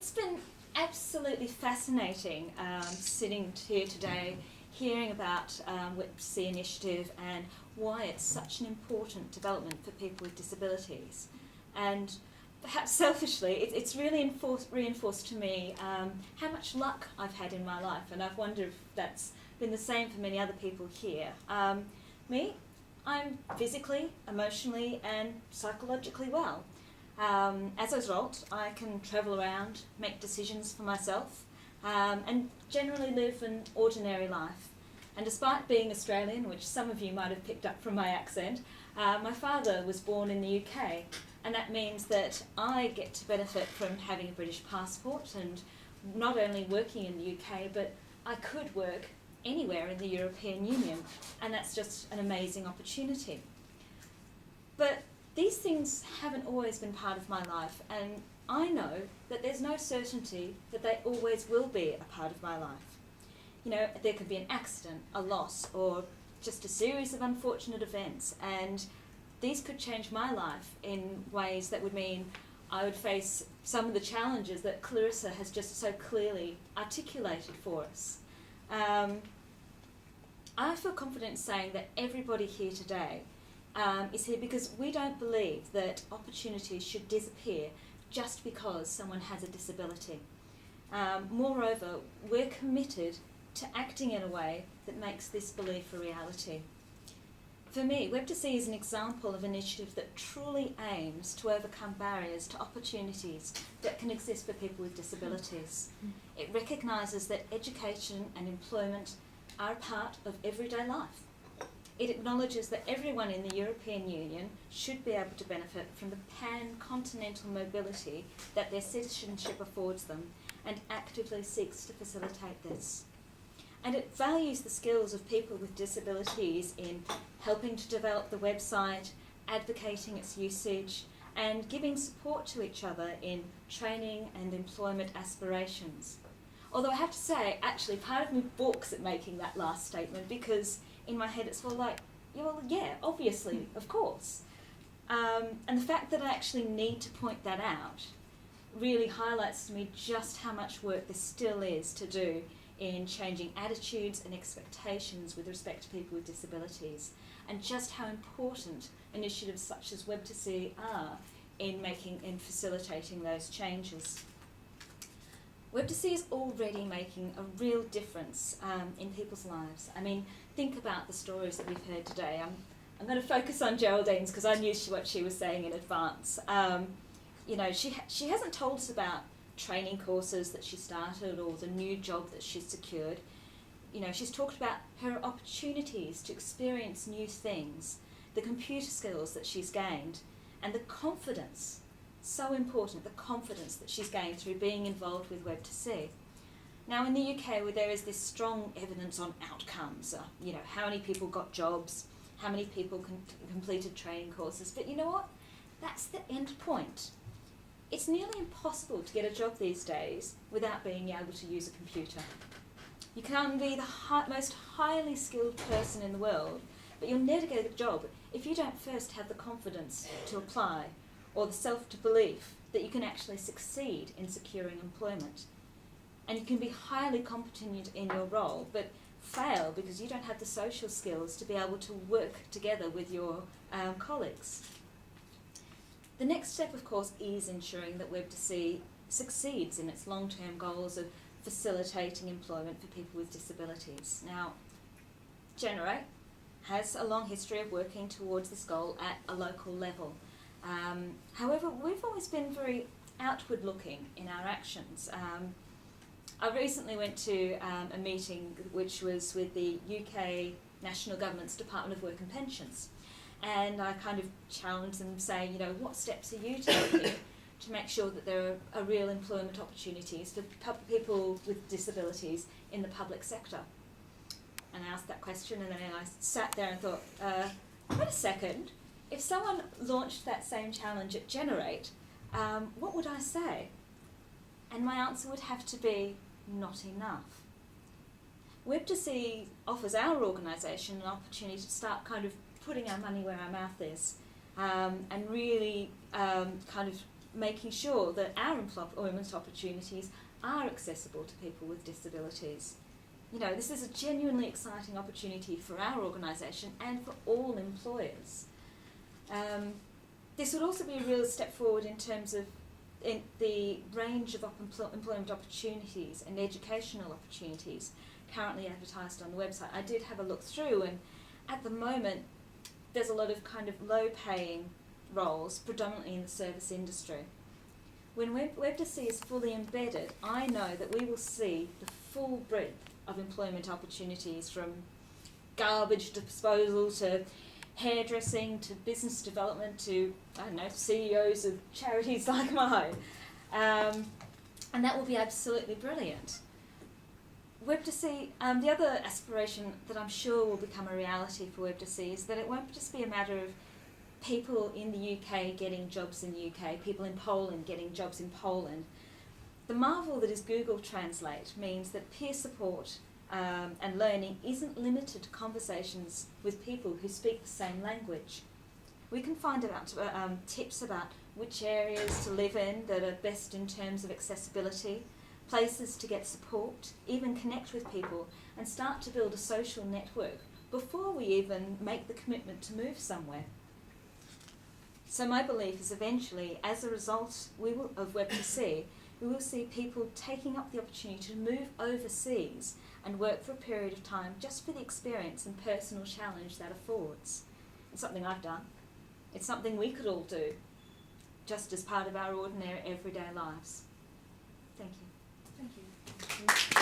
It's been absolutely fascinating sitting here today, hearing about WebC Initiative and why it's such an important development for people with disabilities. And perhaps selfishly, it's really reinforced to me how much luck I've had in my life, and I've wondered if that's been the same for many other people here. Me, I'm physically, emotionally and psychologically well. As a result, I can travel around, make decisions for myself, and generally live an ordinary life. And despite being Australian, which some of you might have picked up from my accent, my father was born in the UK, and that means that I get to benefit from having a British passport and not only working in the UK, but I could work anywhere in the European Union, and that's just an amazing opportunity. But these things haven't always been part of my life, and I know that there's no certainty that they always will be a part of my life. You know, there could be an accident, a loss, or just a series of unfortunate events, and these could change my life in ways that would mean I would face some of the challenges that Clarissa has just so clearly articulated for us. I feel confident in saying that everybody here today is here because we don't believe that opportunities should disappear just because someone has a disability. Moreover, we're committed to acting in a way that makes this belief a reality. For me, Web2C is an example of an initiative that truly aims to overcome barriers to opportunities that can exist for people with disabilities. It recognises that education and employment are a part of everyday life. It acknowledges that everyone in the European Union should be able to benefit from the pan-continental mobility that their citizenship affords them, and actively seeks to facilitate this. And it values the skills of people with disabilities in helping to develop the website, advocating its usage, and giving support to each other in training and employment aspirations. Although I have to say, actually, part of me balks at making that last statement, because in my head it's all like, well, yeah, obviously, of course. And the fact that I actually need to point that out really highlights to me just how much work there still is to do in changing attitudes and expectations with respect to people with disabilities, and just how important initiatives such as Web2C are in facilitating those changes. Web2C is already making a real difference in people's lives. I mean, think about the stories that we've heard today. I'm going to focus on Geraldine's because I knew what she was saying in advance. You know, she hasn't told us about training courses that she started or the new job that she's secured. You know, she's talked about her opportunities to experience new things, the computer skills that she's gained, and the confidence, so important, the confidence that she's gained through being involved with Web2C. Now in the UK, where there is this strong evidence on outcomes, you know, how many people got jobs, how many people completed training courses, but you know what? That's the end point. It's nearly impossible to get a job these days without being able to use a computer. You can be the most highly skilled person in the world, but you'll never get a job if you don't first have the confidence to apply or the self-belief that you can actually succeed in securing employment. And you can be highly competent in your role, but fail because you don't have the social skills to be able to work together with your colleagues. The next step, of course, is ensuring that Web2C succeeds in its long-term goals of facilitating employment for people with disabilities. Now, Generate has a long history of working towards this goal at a local level. However, we've always been very outward-looking in our actions. I recently went to a meeting which was with the UK National Government's Department of Work and Pensions. And I kind of challenged them saying, you know, what steps are you taking to make sure that there are real employment opportunities for people with disabilities in the public sector? And I asked that question, and then I sat there and thought, wait a second, if someone launched that same challenge at Generate, what would I say? And my answer would have to be, not enough. Web2C offers our organisation an opportunity to start kind of putting our money where our mouth is, and really kind of making sure that our employment opportunities are accessible to people with disabilities. You know, this is a genuinely exciting opportunity for our organisation and for all employers. This would also be a real step forward in terms of the range of employment opportunities and educational opportunities currently advertised on the website. I did have a look through, and at the moment there's a lot of kind of low-paying roles, predominantly in the service industry. When Web2C is fully embedded, I know that we will see the full breadth of employment opportunities, from garbage disposal to hairdressing to business development to, I don't know, CEOs of charities like mine. And that will be absolutely brilliant. Web2C, the other aspiration that I'm sure will become a reality for Web2C is that it won't just be a matter of people in the UK getting jobs in the UK, people in Poland getting jobs in Poland. The marvel that is Google Translate means that peer support and learning isn't limited to conversations with people who speak the same language. We can find out tips about which areas to live in that are best in terms of accessibility, places to get support, even connect with people and start to build a social network before we even make the commitment to move somewhere. So my belief is eventually, as a result of Web2C, we will see people taking up the opportunity to move overseas and work for a period of time just for the experience and personal challenge that affords. It's something I've done. It's something we could all do, just as part of our ordinary everyday lives. Thank you. Thank you.